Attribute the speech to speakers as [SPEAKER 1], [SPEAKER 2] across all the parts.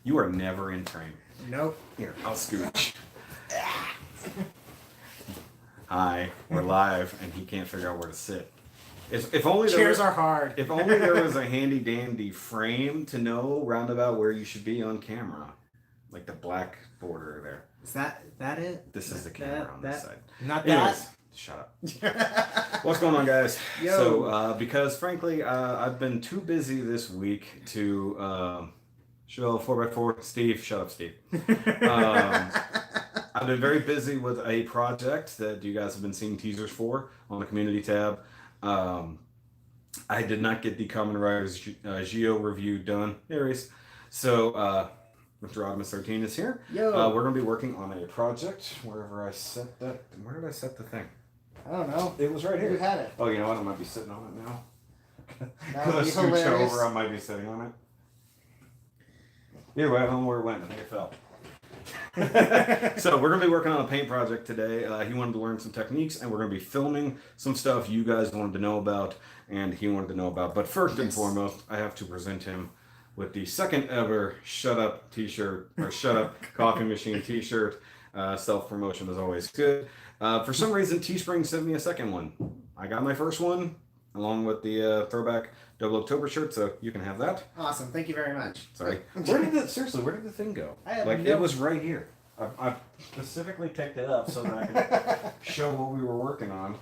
[SPEAKER 1] You are never in frame.
[SPEAKER 2] Nope.
[SPEAKER 1] Here, I'll scooch. Hi, we're live, and he can't figure out where to sit. If only
[SPEAKER 2] Chairs are hard.
[SPEAKER 1] If only there was a handy dandy frame to know roundabout where you should be on camera, like the black border there.
[SPEAKER 2] Is that it?
[SPEAKER 1] This is the camera on this side.
[SPEAKER 2] Not
[SPEAKER 1] Anyways,
[SPEAKER 2] that.
[SPEAKER 1] shut up. What's going on, guys?
[SPEAKER 2] Yo.
[SPEAKER 1] So, because frankly, I've been too busy this week to show 4x4. Steve, shut up, Steve. I've been very busy with a project that you guys have been seeing teasers for on the community tab. I did not get the Common Riders Geo review done. There he is. So, Mr. RODIMUS13 is here.
[SPEAKER 2] Yo.
[SPEAKER 1] We're going to be working on a project. Wherever I set that. Where did I set the thing?
[SPEAKER 2] I don't know.
[SPEAKER 1] It was right here.
[SPEAKER 2] You had it.
[SPEAKER 1] Oh, you know what? I might be sitting on it now.
[SPEAKER 2] That would be
[SPEAKER 1] Because I scooched
[SPEAKER 2] hilarious.
[SPEAKER 1] over, I might be sitting on it. Either way, I don't know where it went. I think it fell. So we're going to be working on a paint project today. He wanted to learn some techniques, and we're going to be filming some stuff you guys wanted to know about, and he wanted to know about. But first and foremost, I have to present him with the second ever Shut Up t-shirt, or Shut Up Coffee Machine t-shirt. Self-promotion is always good. For some reason, Teespring sent me a second one. I got my first one, along with the throwback Double October shirt, so you can have that.
[SPEAKER 2] Awesome. Thank you very much.
[SPEAKER 1] Sorry. Where did the thing go?
[SPEAKER 2] I have
[SPEAKER 1] Like,
[SPEAKER 2] no-
[SPEAKER 1] it was right here. I specifically picked it up so that I could show what we were working on.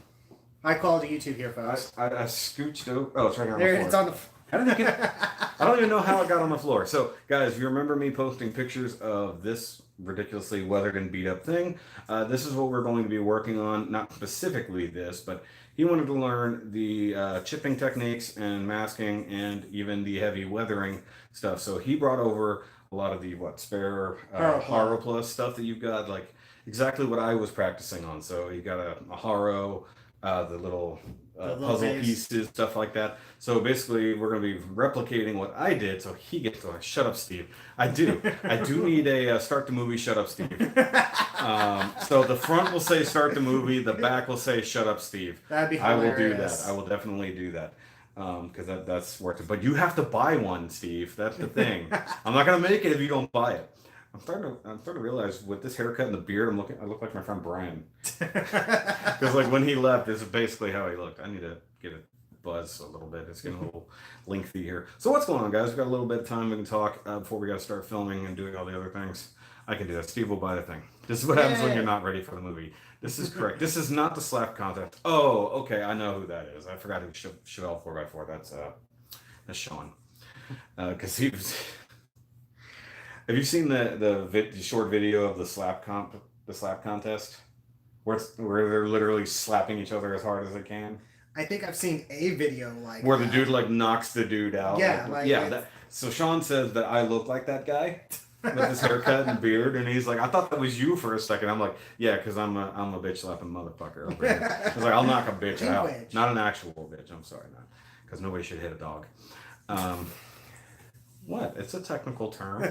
[SPEAKER 2] High quality YouTube here, folks.
[SPEAKER 1] I scooched over. Oh, it's right here on
[SPEAKER 2] There,
[SPEAKER 1] the floor.
[SPEAKER 2] it's on the.
[SPEAKER 1] How did it get? I don't even know how it got on the floor. So, guys, if you remember me posting pictures of this ridiculously weathered and beat up thing, this is what we're going to be working on. Not specifically this, but he wanted to learn the chipping techniques and masking and even the heavy weathering stuff. So he brought over a lot of the spare Haro Plus stuff that you've got, like exactly what I was practicing on. So you got a Haro, the little puzzle
[SPEAKER 2] base.
[SPEAKER 1] pieces, stuff like that. So basically, we're going to be replicating what I did. So he gets to shut up, Steve. I do need a start the movie. Shut up, Steve. So the front will say start the movie. The back will say shut up, Steve.
[SPEAKER 2] That'd be
[SPEAKER 1] I will do
[SPEAKER 2] hilarious.
[SPEAKER 1] that. I will definitely do that. Because that's worth it. But you have to buy one, Steve. That's the thing. I'm not going to make it if you don't buy it. I'm starting to realize with this haircut and the beard, I look like my friend Brian. Because like when he left, this is basically how he looked. I need to get it buzz a little bit. It's getting a little lengthy here. So what's going on, guys? We've got a little bit of time we can talk before we got to start filming and doing all the other things. I can do that. Steve will buy the thing. This is what happens when you're not ready for the movie. This is correct. This is not the slap contest. Oh, okay. I know who that is. I forgot who Chevelle 4x4. That's Sean. Because he was. Have you seen the short video of the slap contest, where they're literally slapping each other as hard as they can?
[SPEAKER 2] I think I've seen a video like
[SPEAKER 1] where the dude like knocks the dude out.
[SPEAKER 2] Yeah,
[SPEAKER 1] So Sean says that I look like that guy with his haircut and beard, and he's like, I thought that was you for a second. I'm like, yeah, because I'm a bitch slapping motherfucker over here. I was like, I'll knock a bitch out, not an actual bitch. I'm sorry, not because nobody should hit a dog. What? It's a technical term.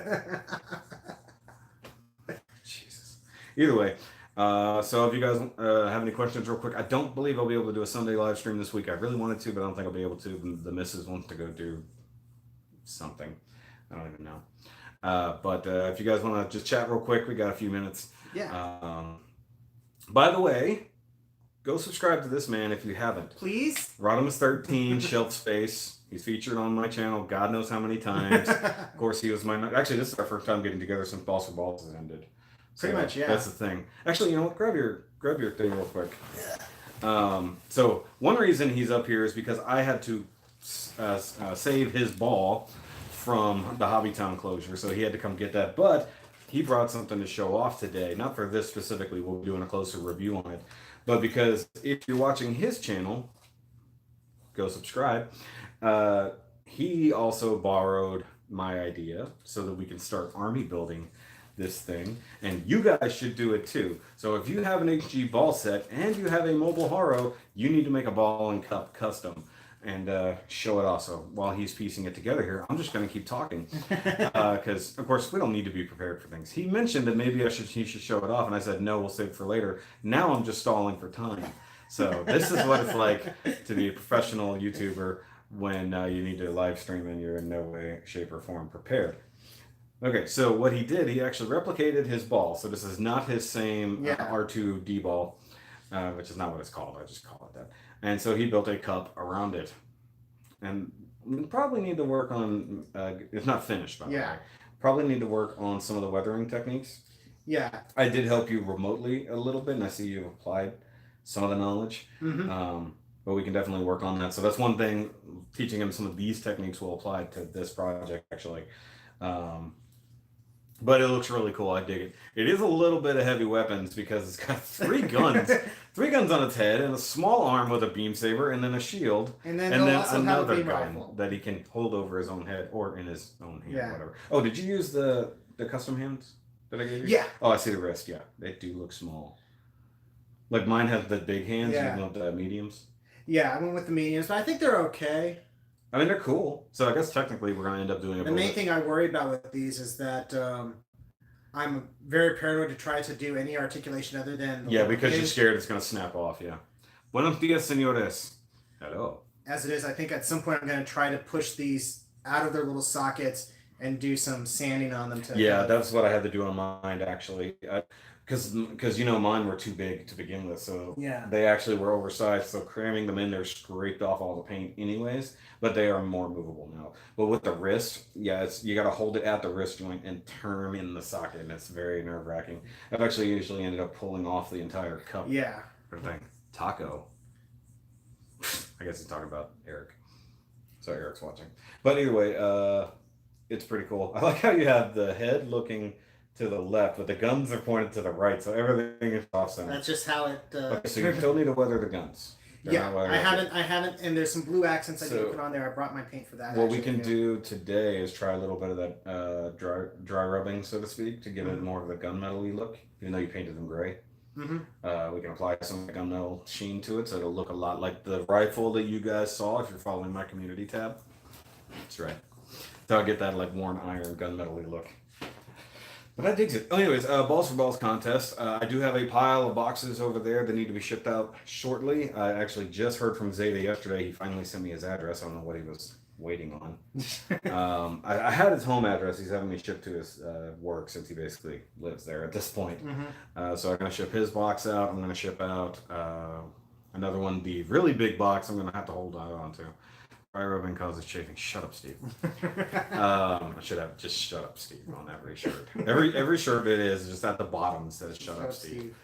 [SPEAKER 1] Jesus. Either way, so if you guys have any questions real quick, I don't believe I'll be able to do a Sunday live stream this week. I really wanted to, but I don't think I'll be able to. The missus wants to go do something. I don't even know. But if you guys want to just chat real quick, we got a few minutes.
[SPEAKER 2] Yeah.
[SPEAKER 1] By the way, go subscribe to this man if you haven't.
[SPEAKER 2] Please.
[SPEAKER 1] Rodimus13, Shelf Space. He's featured on my channel God knows how many times. Of course, he was actually, this is our first time getting together since Balls for Balls has ended.
[SPEAKER 2] Pretty much, yeah.
[SPEAKER 1] That's the thing. Actually, you know what? Grab your thing real quick. So one reason he's up here is because I had to save his ball from the Hobbytown closure, so he had to come get that. But he brought something to show off today. Not for this specifically. We'll be doing a closer review on it. But because if you're watching his channel, go subscribe. He also borrowed my idea so that we can start army building this thing, and you guys should do it too. So if you have an HG ball set and you have a mobile Haro, you need to make a ball and cup custom and show it off. So while he's piecing it together here, I'm just going to keep talking because of course we don't need to be prepared for things. He mentioned that maybe he should show it off, and I said no, we'll save it for later. Now I'm just stalling for time. So this is what it's like to be a professional YouTuber when you need to live stream and you're in no way, shape, or form prepared. Okay, so what he did, he actually replicated his ball. So this is not his same R2D ball, which is not what it's called. I just call it that. And so he built a cup around it. And we probably need to work on, it's not finished, by the way. Probably need to work on some of the weathering techniques.
[SPEAKER 2] Yeah.
[SPEAKER 1] I did help you remotely a little bit, and I see you've applied some of the knowledge. But we can definitely work on that. So that's one thing, teaching him some of these techniques will apply to this project, actually. But it looks really cool. I dig it. It is a little bit of heavy weapons because it's got 3 guns. 3 guns on its head and a small arm with a beam saber and then a shield.
[SPEAKER 2] And then
[SPEAKER 1] another gun
[SPEAKER 2] rifle
[SPEAKER 1] that he can hold over his own head or in his own hand, whatever. Oh, did you use the custom hands that I gave you?
[SPEAKER 2] Yeah.
[SPEAKER 1] Oh, I see the wrist. Yeah, they do look small. Like mine have the big hands. You want the mediums?
[SPEAKER 2] Yeah, I went with the mediums, but I think they're okay.
[SPEAKER 1] I mean, they're cool. So I guess technically we're going to end up doing
[SPEAKER 2] the main thing I worry about with these is that I'm very paranoid to try to do any articulation other than...
[SPEAKER 1] Yeah, because you're scared it's going to snap off, yeah. Buenos dias, señores. Hello.
[SPEAKER 2] As it is, I think at some point I'm going to try to push these out of their little sockets and do some sanding on them.
[SPEAKER 1] Yeah, that's what I had to do on mine, actually. Because you know, mine were too big to begin with, so they actually were oversized, so cramming them in there scraped off all the paint anyways, but they are more movable now. But with the wrist, you got to hold it at the wrist joint and turn in the socket, and it's very nerve-wracking. I've actually usually ended up pulling off the entire cup.
[SPEAKER 2] Yeah.
[SPEAKER 1] Thing. Taco. I guess he's talking about Eric. So Eric's watching. But either way, it's pretty cool. I like how you have the head looking to the left, but the guns are pointed to the right, so everything is off center.
[SPEAKER 2] That's just how it.
[SPEAKER 1] Okay, so you still need to weather the guns.
[SPEAKER 2] I haven't, and there's some blue accents I need to put on there. I brought my paint for that.
[SPEAKER 1] What we can do today is try a little bit of that dry rubbing, so to speak, to give it more of the gunmetal-y look, even though you painted them gray. We can apply some gunmetal sheen to it, so it'll look a lot like the rifle that you guys saw if you're following my community tab. That's right. So I get that like worn iron gunmetal-y look. But I dig it. Anyways, Balls for Balls contest. I do have a pile of boxes over there that need to be shipped out shortly. I actually just heard from Zeta yesterday. He finally sent me his address. I don't know what he was waiting on. I had his home address. He's having me shipped to his work since he basically lives there at this point. So I'm going to ship his box out. I'm going to ship out another one, the really big box I'm going to have to hold on to. Dry rubbing causes chafing. Shut up, Steve. I should have just shut up, Steve, on every shirt. Every shirt it is just at the bottom says shut up, Steve.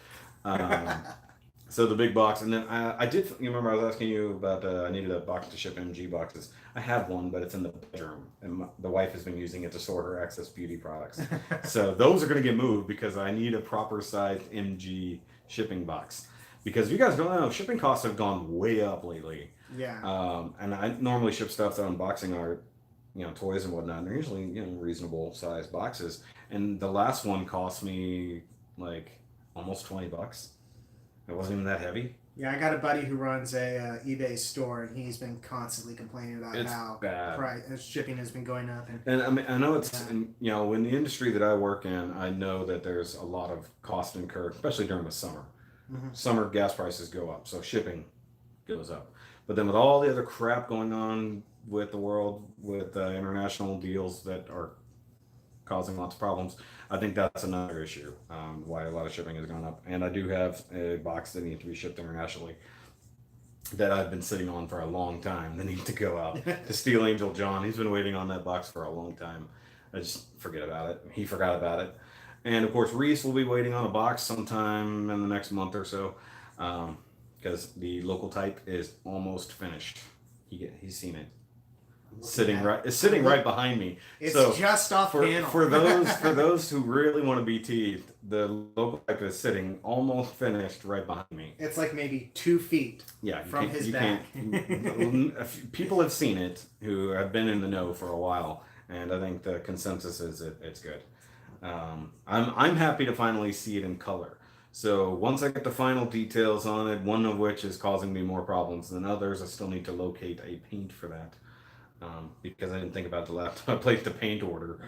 [SPEAKER 1] So the big box, and then I did. You remember I was asking you about I needed a box to ship MG boxes. I have one, but it's in the bedroom, and the wife has been using it to store her excess beauty products. So those are going to get moved because I need a proper sized MG shipping box. Because you guys don't know, shipping costs have gone way up lately.
[SPEAKER 2] Yeah.
[SPEAKER 1] And I normally ship stuff that unboxing are, toys and whatnot. And they're usually, reasonable sized boxes. And the last one cost me like almost $20. It wasn't even that heavy.
[SPEAKER 2] Yeah, I got a buddy who runs a eBay store, and he's been constantly complaining about how shipping has been going up.
[SPEAKER 1] And I mean, I know it's, in the industry that I work in, I know that there's a lot of cost incurred, especially during the summer. Summer gas prices go up, so shipping goes up. But then with all the other crap going on with the world, with international deals that are causing lots of problems, I think that's another issue why a lot of shipping has gone up. And I do have a box that needs to be shipped internationally that I've been sitting on for a long time that needs to go out to Steel Angel John. He's been waiting on that box for a long time. I just forget about it. He forgot about it. And of course, Reese will be waiting on a box sometime in the next month or so, because the local type is almost finished. He's seen it. It's sitting right behind me.
[SPEAKER 2] It's
[SPEAKER 1] so
[SPEAKER 2] just off panel.
[SPEAKER 1] For those who really want to be teased, the local type is sitting almost finished right behind me.
[SPEAKER 2] It's like maybe 2 feet from his back.
[SPEAKER 1] People have seen it who have been in the know for a while, and I think the consensus is it's good. I'm happy to finally see it in color. So once I get the final details on it, one of which is causing me more problems than others, I still need to locate a paint for that. Because I didn't think about the last time I placed a paint order.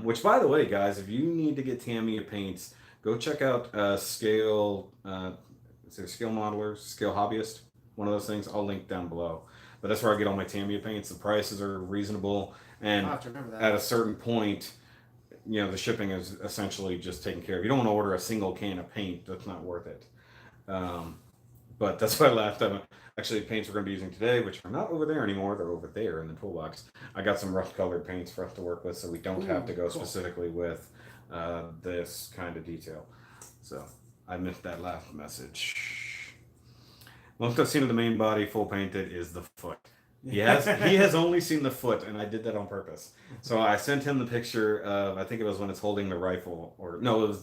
[SPEAKER 1] Which, by the way, guys, if you need to get Tamiya paints, go check out Scale. Is there Scale Modelers, Scale Hobbyist? One of those things. I'll link down below. But that's where I get all my Tamiya paints. The prices are reasonable, and at a certain point, the shipping is essentially just taken care of. You don't want to order a single can of paint. That's not worth it. But that's why last time, actually, paints we're going to be using today, which are not over there anymore. They're over there in the toolbox. I got some rough colored paints for us to work with, so we don't have to go specifically with this kind of detail. So I missed that last message. Most I've seen of the main body full painted is the foot. He has only seen the foot, and I did that on purpose. So I sent him the picture of, I think it was when it's holding the rifle, or no, it was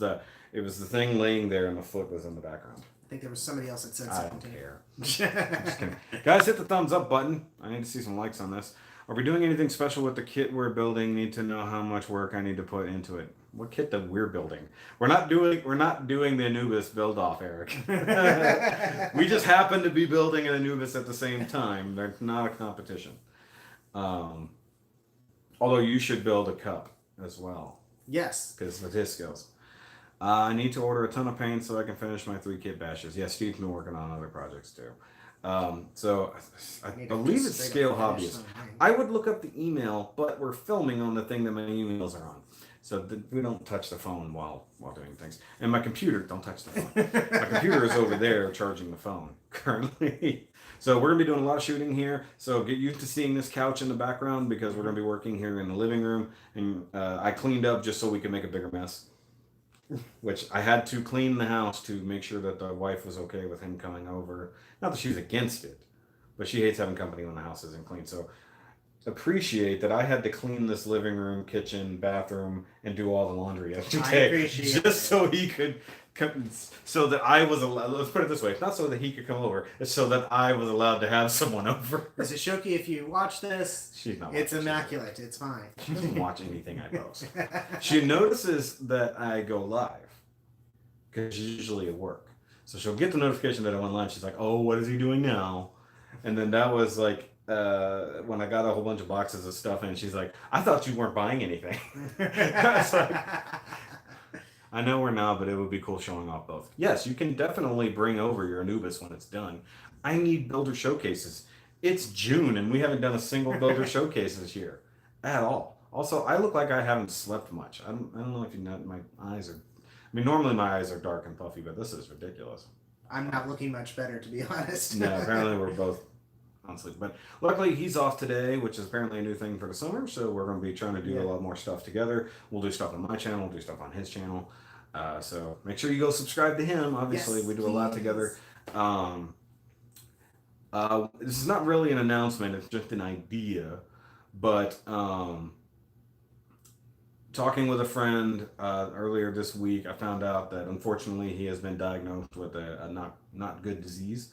[SPEAKER 1] the thing laying there, and the foot was in the background.
[SPEAKER 2] I think there was somebody else that said something.
[SPEAKER 1] I don't care. Just kidding. Guys, hit the thumbs up button. I need to see some likes on this. Are we doing anything special with the kit we're building? Need to know how much work I need to put into it. What kit that we're building? We're not doing the Anubis build off, Eric. We just happen to be building an Anubis at the same time. They're not a competition. Although you should build a cup as well.
[SPEAKER 2] Yes.
[SPEAKER 1] Because with his skills. I need to order a ton of paint so I can finish my 3 kit bashes. Yeah, Steve's been working on other projects too. So I believe it's Scale Hobbyist. I would look up the email, but we're filming on the thing that my emails are on. So we don't touch the phone while doing things. And my computer, don't touch the phone. My computer is over there charging the phone currently. So we're going to be doing a lot of shooting here. So get used to seeing this couch in the background because we're going to be working here in the living room. And I cleaned up just so we could make a bigger mess. Which I had to clean the house to make sure that the wife was okay with him coming over. Not that she's against it, but she hates having company when the house isn't clean. So appreciate that I had to clean this living room, kitchen, bathroom, and do all the laundry yesterday just so he could come, so that I was allowed. Let's put it this way: it's not so that he could come over; it's so that I was allowed to have someone over.
[SPEAKER 2] Mrs. Shoki, if you watch this,
[SPEAKER 1] she's not.
[SPEAKER 2] It's immaculate. It's fine.
[SPEAKER 1] She doesn't watch anything I post. She notices that I go live because she's usually at work, so she'll get the notification that I went live. She's like, "Oh, what is he doing now?" And then that was like. When I got a whole bunch of boxes of stuff in, she's like, I thought you weren't buying anything. I was like, I know we're not, but it would be cool showing off both. Yes, you can definitely bring over your Anubis when it's done. I need builder showcases. It's June and we haven't done a single builder showcase this year at all. Also, I look like I haven't slept much. I don't know if you know, my eyes are, I mean, normally my eyes are dark and puffy, but this is ridiculous.
[SPEAKER 2] I'm not looking much better, to be honest.
[SPEAKER 1] No, apparently we're both honestly, but luckily he's off today, which is apparently a new thing for the summer, so we're going to be trying to do a lot more stuff together. We'll do stuff on my channel, we'll do stuff on his channel, so make sure you go subscribe to him. Obviously, we do a lot together. This is not really an announcement, it's just an idea, but talking with a friend earlier this week, I found out that unfortunately he has been diagnosed with a not good disease.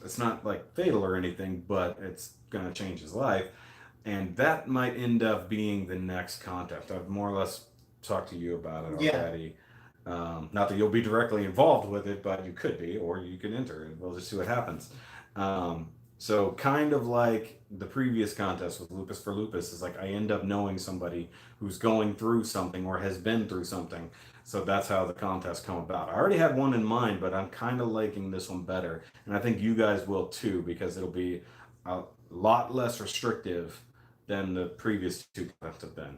[SPEAKER 1] It's not like fatal or anything, but it's going to change his life. And that might end up being the next contest. I've more or less talked to you about it already. Not that you'll be directly involved with it, but you could be, or you can enter and we'll just see what happens. So kind of like the previous contest with Lupus for Lupus is like I end up knowing somebody who's going through something or has been through something. So that's how the contest come about. I already had one in mind, but I'm kind of liking this one better. And I think you guys will too, because it'll be a lot less restrictive than the previous 2 contests have been.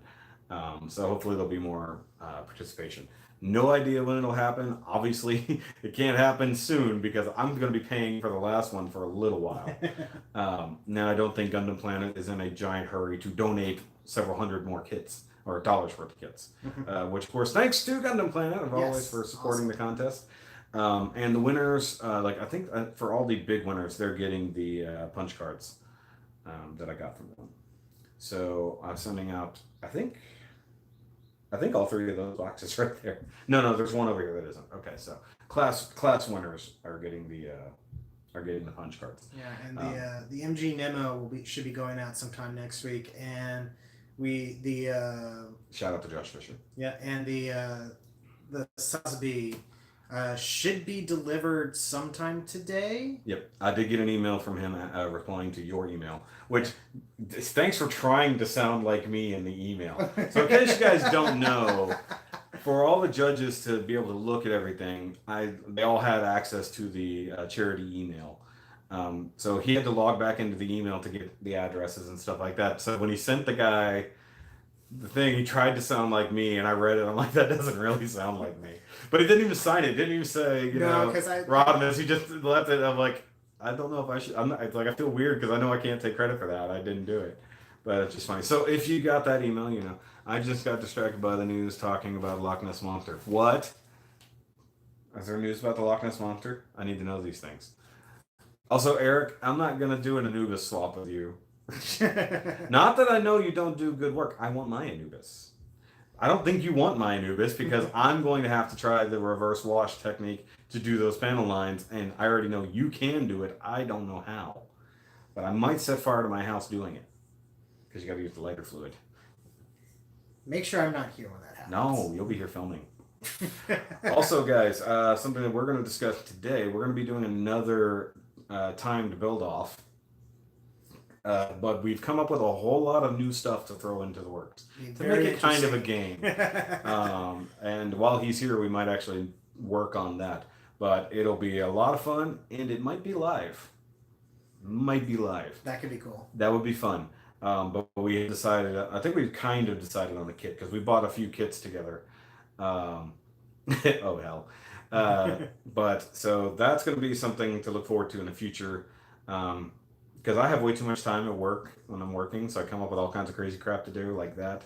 [SPEAKER 1] So hopefully there'll be more participation. No idea when it'll happen. Obviously, it can't happen soon because I'm going to be paying for the last one for a little while. Now, I don't think Gundam Planet is in a giant hurry to donate several hundred more kits or dollars worth of kits, which of course, thanks to Gundam Planet, as always, for supporting the contest. And the winners, like I think for all the big winners, they're getting the punch cards that I got from them. So I'm sending out, I think all 3 of those boxes right there. No, there's one over here that isn't. Okay, so class winners are getting the punch cards.
[SPEAKER 2] Yeah, and the MG Nemo should be going out sometime next week, and
[SPEAKER 1] shout out to Josh Fisher.
[SPEAKER 2] Yeah, and the Sazabi should be delivered sometime today.
[SPEAKER 1] Yep, I did get an email from him replying to your email, which thanks for trying to sound like me in the email. So in case you guys don't know, for all the judges to be able to look at everything, they all had access to the charity email. So he had to log back into the email to get the addresses and stuff like that. So when he sent the guy the thing, he tried to sound like me, and I read it. I'm like, that doesn't really sound like me. But he didn't even sign it. Didn't even say, Rodimus. He just left it. I'm like, I don't know if I should. I'm not, it's like I feel weird because I know I can't take credit for that. I didn't do it, but it's just funny. So if you got that email, I just got distracted by the news talking about Loch Ness Monster. What? Is there news about the Loch Ness Monster? I need to know these things. Also, Eric, I'm not gonna do an Anubis swap with you. Not that I know you don't do good work. I want my Anubis. I don't think you want my Anubis because I'm going to have to try the reverse wash technique to do those panel lines, and I already know you can do it. I don't know how. But I might set fire to my house doing it because you got to use the lighter fluid.
[SPEAKER 2] Make sure I'm not here when that happens.
[SPEAKER 1] No, you'll be here filming. Also, guys, something that we're going to discuss today, we're going to be doing another time to build off. But we've come up with a whole lot of new stuff to throw into the works to make it kind of a game. And while he's here, we might actually work on that. But it'll be a lot of fun, and it might be live.
[SPEAKER 2] That could be cool.
[SPEAKER 1] That would be fun. But we decided, I think we've kind of decided on the kit because we bought a few kits together. Oh, hell. But so that's going to be something to look forward to in the future. Because I have way too much time at work when I'm working, so I come up with all kinds of crazy crap to do like that.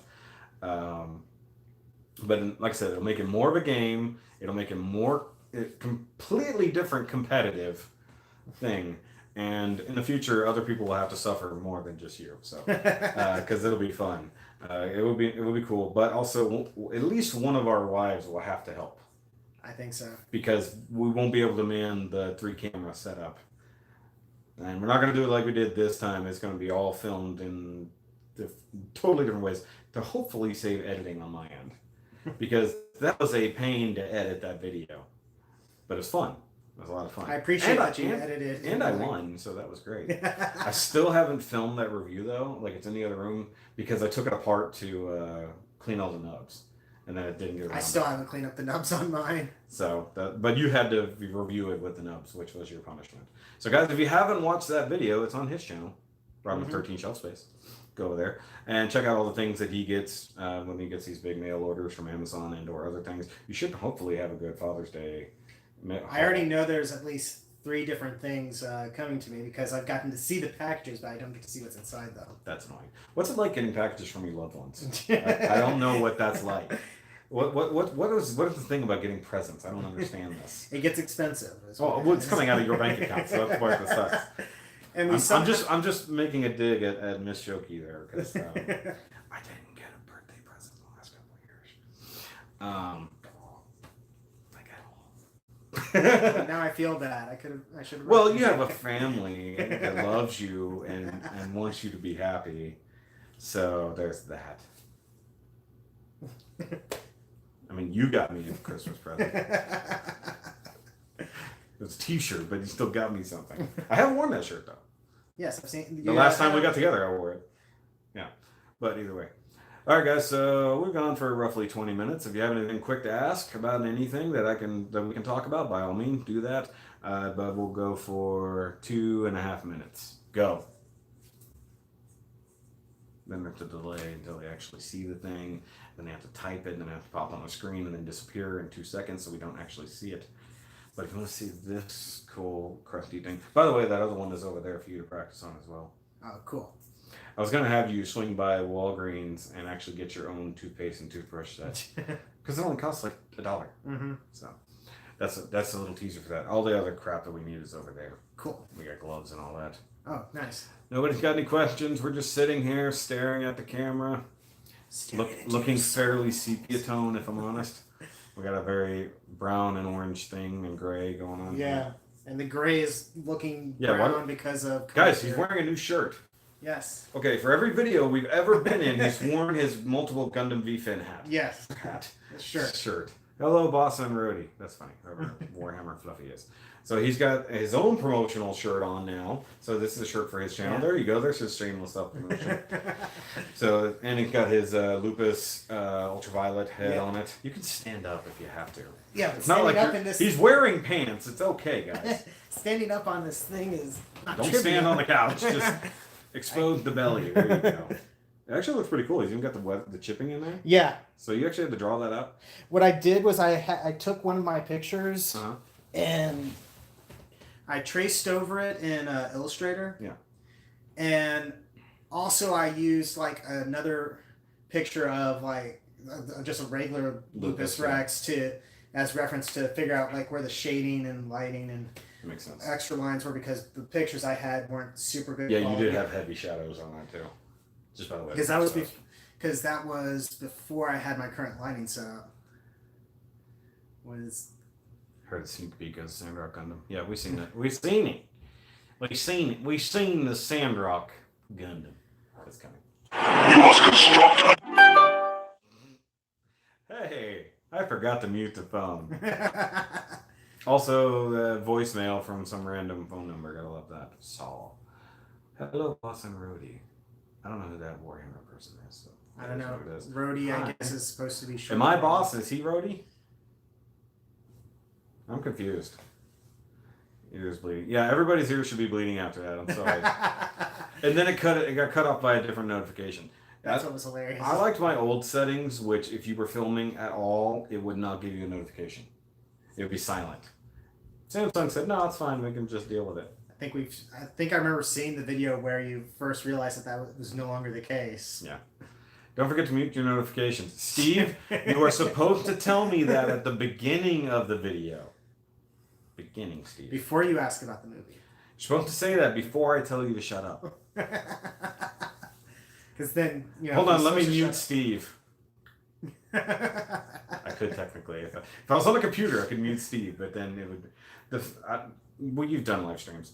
[SPEAKER 1] But like I said, it'll make it more of a game. It'll make it more completely different competitive thing. And in the future, other people will have to suffer more than just you. So, because it'll be fun. It will be cool. But also, at least one of our wives will have to help.
[SPEAKER 2] I think so.
[SPEAKER 1] Because we won't be able to man the 3-camera setup. And we're not going to do it like we did this time. It's going to be all filmed in totally different ways to hopefully save editing on my end. Because that was a pain to edit that video. But it was fun. It was a lot of fun.
[SPEAKER 2] I appreciate that you edited.
[SPEAKER 1] And I won, so that was great. I still haven't filmed that review, though. Like, it's in the other room because I took it apart to clean all the nubs. And then it didn't get around.
[SPEAKER 2] I still haven't cleaned up the nubs on mine.
[SPEAKER 1] So, but you had to review it with the nubs, which was your punishment. So, guys, if you haven't watched that video, it's on his channel, Rodimus13 Shelf Space. Go over there and check out all the things that he gets when he gets these big mail orders from Amazon and or other things. You should hopefully have a good Father's Day.
[SPEAKER 2] I already know there's at least 3 different things coming to me because I've gotten to see the packages, but I don't get to see what's inside, though.
[SPEAKER 1] That's annoying. What's it like getting packages from your loved ones? I don't know what that's like. What is the thing about getting presents? I don't understand this.
[SPEAKER 2] It gets expensive.
[SPEAKER 1] Well, it's coming out of your bank account, so that's why it sucks. And I'm just making a dig at Miss Shoki there because I didn't get a birthday present in the last couple of years.
[SPEAKER 2] Now I feel bad. I should have.
[SPEAKER 1] Well, you have a family that loves you and wants you to be happy, so there's that. I mean, you got me a Christmas present. It was a T-shirt, but you still got me something. I haven't worn that shirt though.
[SPEAKER 2] Yes, I've seen.
[SPEAKER 1] The last time we got together, I wore it. Yeah, but either way. All right, guys. So we've gone for roughly 20 minutes. If you have anything quick to ask about anything that we can talk about, by all means, do that. But we'll go for 2.5 minutes. Go. Then they have to delay until they actually see the thing. Then they have to type it, and then they have to pop on the screen and then disappear in 2 seconds, so we don't actually see it. But if you want to see this cool crusty thing, by the way, that other one is over there for you to practice on as well.
[SPEAKER 2] Oh, cool.
[SPEAKER 1] I was going to have you swing by Walgreens and actually get your own toothpaste and toothbrush set. Because it only costs like $1.
[SPEAKER 2] Mm-hmm.
[SPEAKER 1] So that's a little teaser for that. All the other crap that we need is over there.
[SPEAKER 2] Cool.
[SPEAKER 1] We got gloves and all that.
[SPEAKER 2] Oh, nice.
[SPEAKER 1] Nobody's got any questions. We're just sitting here staring at the camera. Looking fairly sepia tone, if I'm honest. We got a very brown and orange thing and gray going on.
[SPEAKER 2] Yeah. Here. And the gray is looking brown because of...
[SPEAKER 1] Guys, he's wearing a new shirt.
[SPEAKER 2] Yes.
[SPEAKER 1] Okay, for every video we've ever been in, he's worn his multiple Gundam V-Fin hat.
[SPEAKER 2] Yes.
[SPEAKER 1] Hat.
[SPEAKER 2] Shirt.
[SPEAKER 1] Hello, boss and Rody. That's funny. Whoever Warhammer Fluffy is. So he's got his own promotional shirt on now. So this is a shirt for his channel. Yeah. There you go. There's his shameless self-promotion. So, and he's got his Lupus ultraviolet head on it. You can stand up if you have to.
[SPEAKER 2] Yeah, but
[SPEAKER 1] it's not like he's wearing pants. It's okay, guys.
[SPEAKER 2] Standing up on this thing is not
[SPEAKER 1] Don't stand on the couch. Just expose the belly. There you go. It actually looks pretty cool. He's even got the chipping in there.
[SPEAKER 2] Yeah.
[SPEAKER 1] So you actually had to draw that out?
[SPEAKER 2] What I did was I took one of my pictures
[SPEAKER 1] Uh-huh.
[SPEAKER 2] and I traced over it in Illustrator.
[SPEAKER 1] Yeah.
[SPEAKER 2] And also I used like another picture of like just a regular Lupus Rex as reference to figure out like where the shading and lighting and
[SPEAKER 1] makes sense.
[SPEAKER 2] Extra lines were, because the pictures I had weren't super good.
[SPEAKER 1] Yeah, you did have heavy shadows on that too. Just by the way.
[SPEAKER 2] Because that was before I had my current lighting set up.
[SPEAKER 1] Heard a sneak peek of the Sandrock Gundam. Yeah, we've seen it. We've seen it. We've seen the Sandrock Gundam. That's coming. You must construct. Hey, I forgot to mute the phone. Also, voicemail from some random phone number. Gotta love that. Saul. Hello, boss and Rody. I don't know who that Warhammer person is. So
[SPEAKER 2] I don't know. Rody, I guess, is supposed to be short.
[SPEAKER 1] Am I boss? Is he Rody? I'm confused. Ears bleeding. Yeah, everybody's ears should be bleeding after that. I'm sorry. And then it got cut off by a different notification.
[SPEAKER 2] That's what was hilarious.
[SPEAKER 1] I liked my old settings, which if you were filming at all, it would not give you a notification. It would be silent. Samsung said, no, it's fine. We can just deal with it.
[SPEAKER 2] I think I remember seeing the video where you first realized that was no longer the case.
[SPEAKER 1] Yeah. Don't forget to mute your notifications. Steve, you are supposed to tell me that at the beginning of the video. Beginning, Steve.
[SPEAKER 2] Before you ask about the movie.
[SPEAKER 1] You're supposed to say that before I tell you to shut up.
[SPEAKER 2] Because then,
[SPEAKER 1] Hold on, let me mute Steve. I could technically. If I was on the computer, I could mute Steve, but then it would... Well, you've done live streams.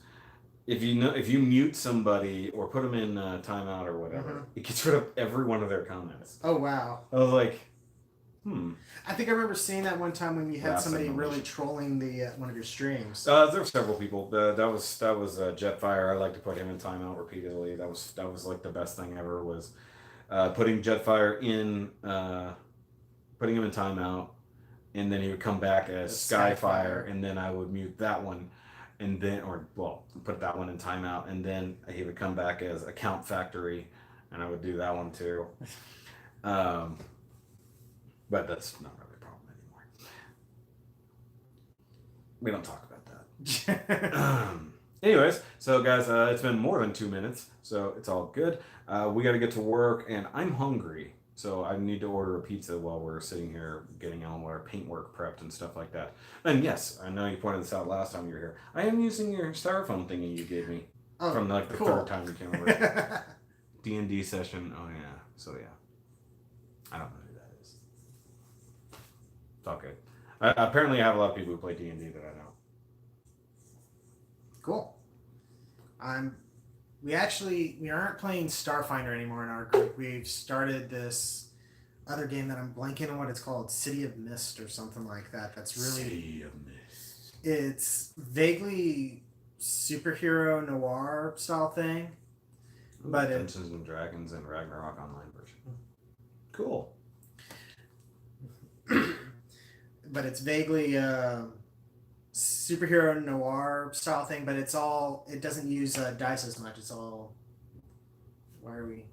[SPEAKER 1] If you mute somebody or put them in timeout or whatever, it gets rid of every one of their comments.
[SPEAKER 2] Oh, wow.
[SPEAKER 1] I was like,
[SPEAKER 2] I think I remember seeing that one time when you had somebody really trolling the one of your streams.
[SPEAKER 1] There were several people. That was Jetfire. I like to put him in timeout repeatedly. That was like the best thing ever was putting Jetfire in, putting him in timeout, and then he would come back as Skyfire, and then I would mute that one, and then put that one in timeout, and then he would come back as Account Factory, and I would do that one too. But that's not really a problem anymore. We don't talk about that. Anyways, so guys, it's been more than 2 minutes, so it's all good. We got to get to work, and I'm hungry, so I need to order a pizza while we're sitting here getting all our paintwork prepped and stuff like that. And yes, I know you pointed this out last time you were here. I am using your styrofoam thingy you gave me from the third time you came over. D&D session. Oh yeah. So yeah, I don't know who that is. It's all good. Apparently, I have a lot of people who play D&D that I know.
[SPEAKER 2] Cool. We aren't playing Starfinder anymore in our group. We've started this other game that I'm blanking on what it's called, City of Mist or something like that. That's really
[SPEAKER 1] City of Mist.
[SPEAKER 2] It's vaguely superhero noir style thing, but
[SPEAKER 1] Dungeons and Dragons and Ragnarok online version. Cool.
[SPEAKER 2] But it's vaguely superhero noir style thing, but it doesn't use dice as much. It's all, why are we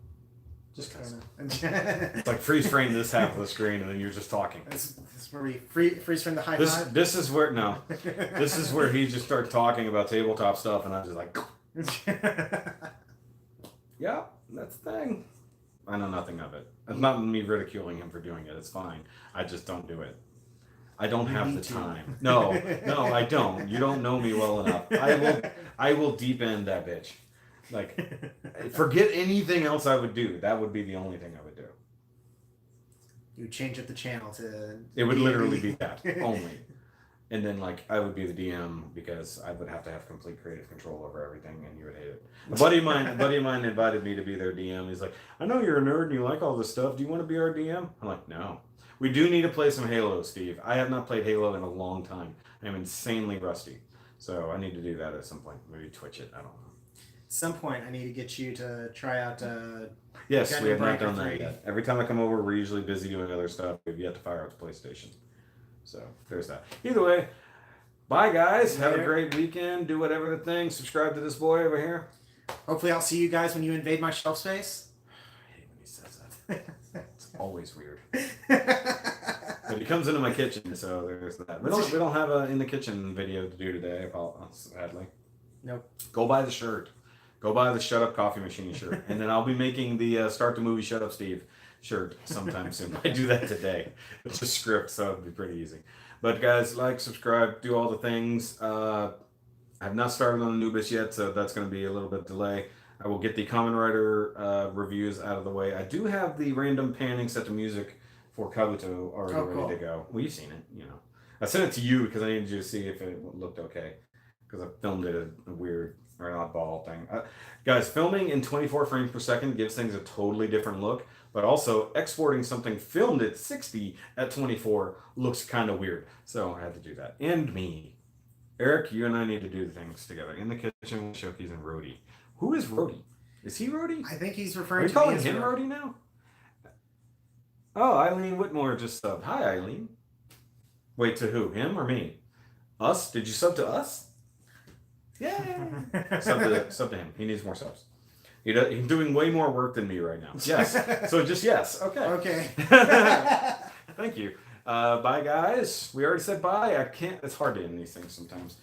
[SPEAKER 2] just kind of
[SPEAKER 1] it's like freeze frame this half of the screen and then you're just talking.
[SPEAKER 2] This is where we freeze frame the high five.
[SPEAKER 1] This is where he just starts talking about tabletop stuff and I'm just like yeah, that's the thing. I know nothing of it. It's not me ridiculing him for doing it. It's fine. I just don't do it. I don't have the time. No, I don't. You don't know me well enough. I will deep end that bitch. Like, forget anything else I would do. That would be the only thing I would do.
[SPEAKER 2] You would change up the channel to...
[SPEAKER 1] It would literally be that, only. And then, like, I would be the DM because I would have to have complete creative control over everything, and you would hate it. A buddy of mine invited me to be their DM. He's like, I know you're a nerd and you like all this stuff. Do you want to be our DM? I'm like, no. We do need to play some Halo, Steve. I have not played Halo in a long time. I'm insanely rusty. So I need to do that at some point. Maybe Twitch it. I don't know.
[SPEAKER 2] At some point, I need to get you to try out...
[SPEAKER 1] yes, we have not done that yet. Every time I come over, we're usually busy doing other stuff. We've yet to fire out the PlayStation. So there's that. Either way, bye, guys. Have a great weekend. Do whatever the thing. Subscribe to this boy over here.
[SPEAKER 2] Hopefully I'll see you guys when you invade my shelf space.
[SPEAKER 1] I hate when he It's always weird. But he comes into my kitchen, so there's that. We don't have a in the kitchen video to do today, sadly.
[SPEAKER 2] Nope.
[SPEAKER 1] Go buy the shirt. Go buy the Shut Up Coffee Machine shirt. And then I'll be making the Start the Movie Shut Up Steve shirt sometime soon. I do that today. It's a script, so it'll be pretty easy. But guys, like, subscribe, do all the things. I've not started on Anubis yet, so that's going to be a little bit delay. I will get the Common Writer reviews out of the way. I do have the random panning set to music for Kabuto already ready to go. Well, you've seen it, you know. I sent it to you because I needed you to see if it looked okay. Because I filmed it a weird or an oddball thing. Guys, filming in 24 frames per second gives things a totally different look. But also, exporting something filmed at 60 at 24 looks kind of weird. So I had to do that. And me. Eric, you and I need to do things together. In the kitchen with Shokies and Rodi. Who is Rodi? Is he Rodi?
[SPEAKER 2] I think he's
[SPEAKER 1] Are
[SPEAKER 2] referring
[SPEAKER 1] you
[SPEAKER 2] to
[SPEAKER 1] calling
[SPEAKER 2] me as
[SPEAKER 1] him Rodi now? Oh, Eileen Whitmore just subbed. Hi, Eileen. Wait, to who? Him or me? Us? Did you sub to us? Yeah. Sub to him. He needs more subs. He's doing way more work than me right now. Yes. So just yes. Okay.
[SPEAKER 2] Okay.
[SPEAKER 1] Thank you. Bye, guys. We already said bye. I can't. It's hard to end these things sometimes.